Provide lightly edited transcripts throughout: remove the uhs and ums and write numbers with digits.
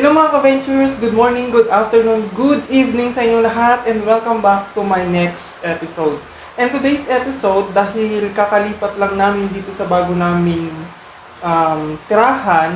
Hello mga ka-ventures, good morning, good afternoon, good evening sa inyo lahat, and welcome back to my next episode. And today's episode, dahil kakalipat lang namin dito sa bago naming tirahan,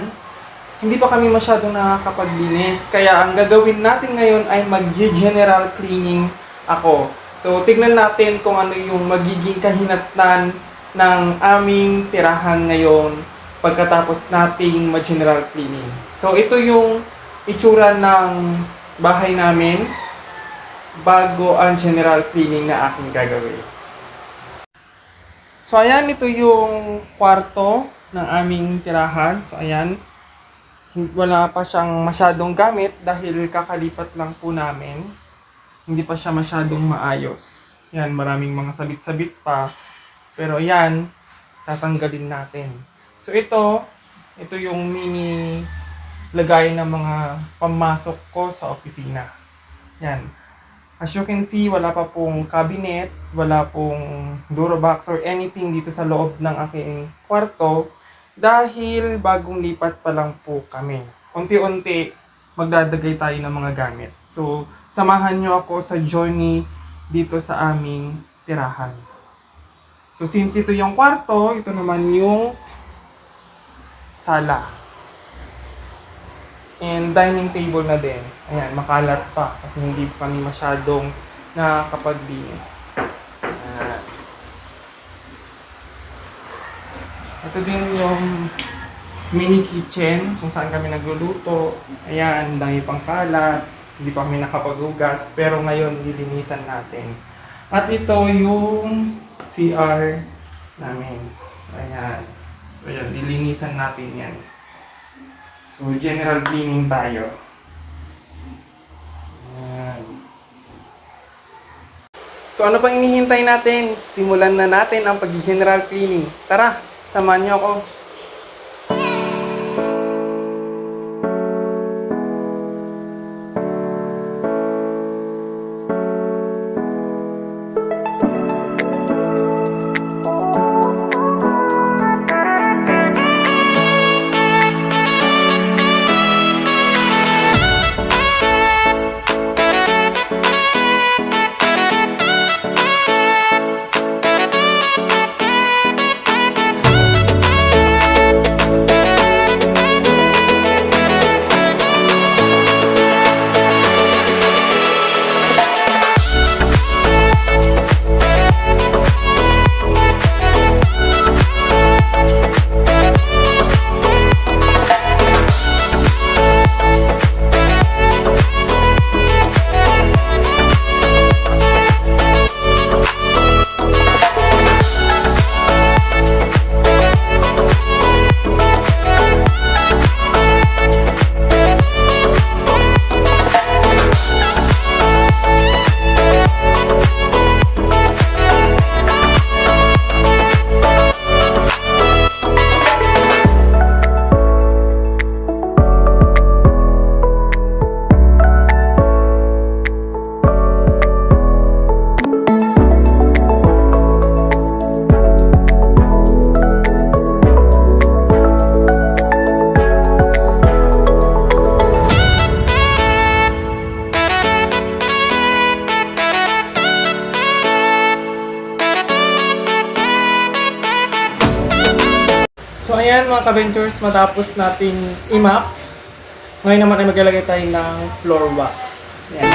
hindi pa kami masyadong nakakapaglinis. Kaya ang gagawin natin ngayon ay mag-general cleaning ako. So tignan natin kung ano yung magiging kahinatnan ng aming tirahan ngayon pagkatapos nating mag-general cleaning. So ito yung itsura ng bahay namin bago ang general cleaning na aking gagawin. So ayan, ito yung kwarto ng aming tirahan. So ayan, wala pa siyang masyadong gamit dahil kakalipat lang po namin. Hindi pa siya masyadong maayos. Yan, maraming mga sabit-sabit pa. Pero yan, tatanggalin natin. So ito yung mini lagay ng mga pamasok ko sa opisina. Yan. As you can see, wala pa pong cabinet, wala pong door box or anything dito sa loob ng aking kwarto dahil bagong lipat pa lang po kami. Unti-unti magdadagay tayo ng mga gamit. So, samahan nyo ako sa journey dito sa aming tirahan. So, since ito yung kwarto, ito naman yung sala. And dining table na din. Ayan, makalat pa kasi hindi kami masyadong nakakapaglinis. Ito din yung mini kitchen kung saan kami nagluluto. Ayan, dahil pang kalat. Hindi pa kami nakapaghugas. Pero ngayon, lilinisan natin. At ito yung CR namin. So, ayan. So, ayan, lilinisan natin yan. So, general cleaning tayo. Ayan. So, ano pang inihintay natin? Simulan na natin ang pag-general cleaning. Tara, samahan niyo ako. So ayan mga ka-ventures, matapos natin i-map, ngayon naman ay maglalagay tayo ng floor wax. Ayan.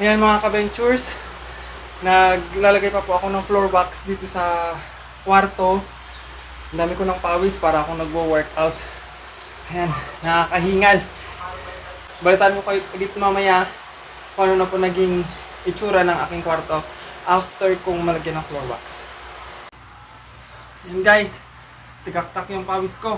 Ayan mga ka-ventures, naglalagay pa po ako ng floor wax dito sa kwarto. Ang dami ko ng pawis para akong nagwo-workout. Ayan, nakakahingal. Balitaan ko kayo dito mamaya kung ano na po naging itsura ng aking kwarto. after kong malagyan ng floor wax. Yan guys, tigak-tak yung pawis ko.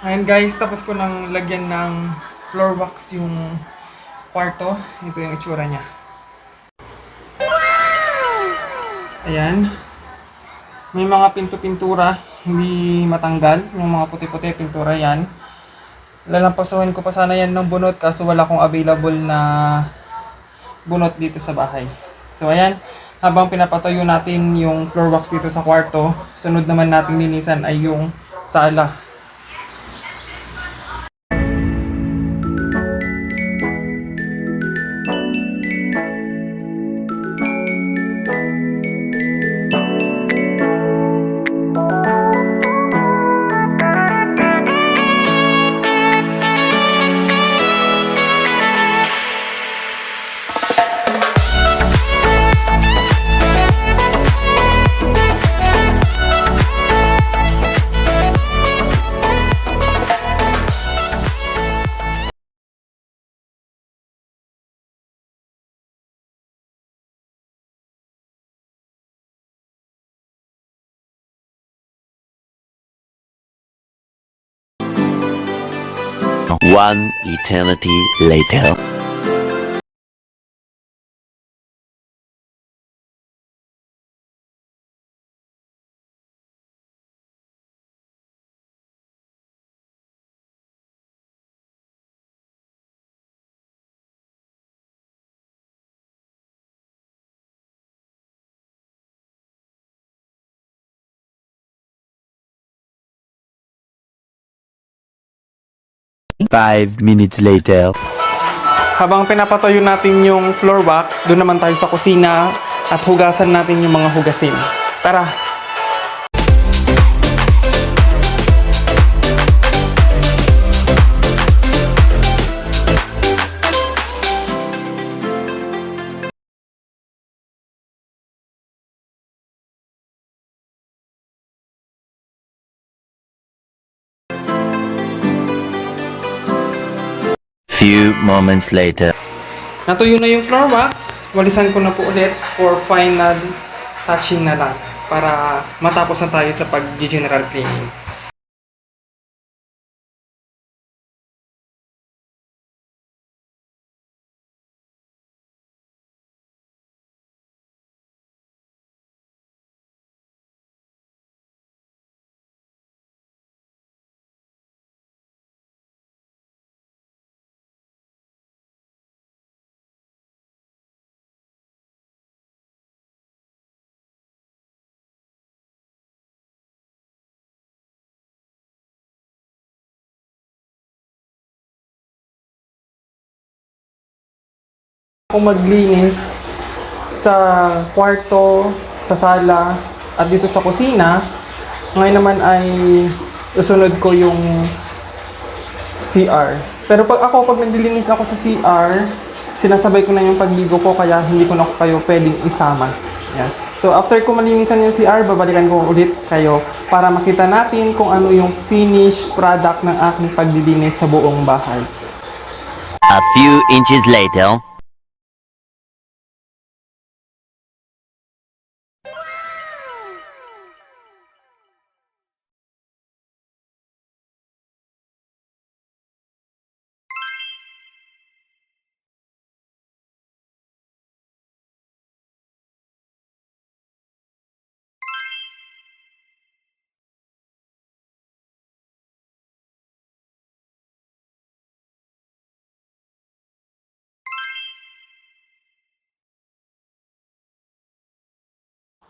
Ayan guys, tapos ko nang lagyan ng floor wax yung kwarto. Ito yung itsura niya. Ayan. May mga pinto-pintura, hindi matanggal. Yung mga puti-puti pintura yan. Lalampasuhin ko pa sana yan ng bunot kaso wala akong available na bunot dito sa bahay. So ayan, habang pinapatayo natin yung floor wax dito sa kwarto, sunod naman natin linisan ay yung sala. One eternity later. Five minutes later. Habang pinapatayo natin yung floor wax, doon naman tayo sa kusina at hugasan natin yung mga hugasin. Tara! Few moments later. Natuyo na yung floor wax, walisan ko na po ulit for final touching na lang para matapos na tayo sa pag-general cleaning. Kung maglinis sa kwarto, sa sala, at dito sa kusina, ngayon naman ay usunod ko yung CR. Pero pag naglilinis ako sa CR, sinasabay ko na yung pagligo ko kaya hindi ko na kayo pwedeng isama. Yan. So after ko malinisan yung CR, babalikan ko ulit kayo para makita natin kung ano yung finished product ng aking paglilinis sa buong bahay. A few inches later.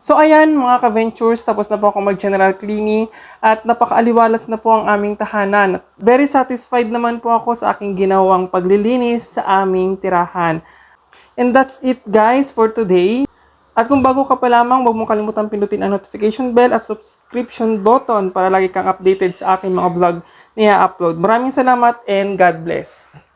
So ayan mga ka-ventures, tapos na po ako mag-general cleaning at napakaaliwalas na po ang aming tahanan. Very satisfied naman po ako sa aking ginawang paglilinis sa aming tirahan. And that's it guys for today. At kung bago ka pa lamang, huwag mong kalimutan pindutin ang notification bell at subscription button para lagi kang updated sa aking mga vlog na i-upload. Maraming salamat and God bless!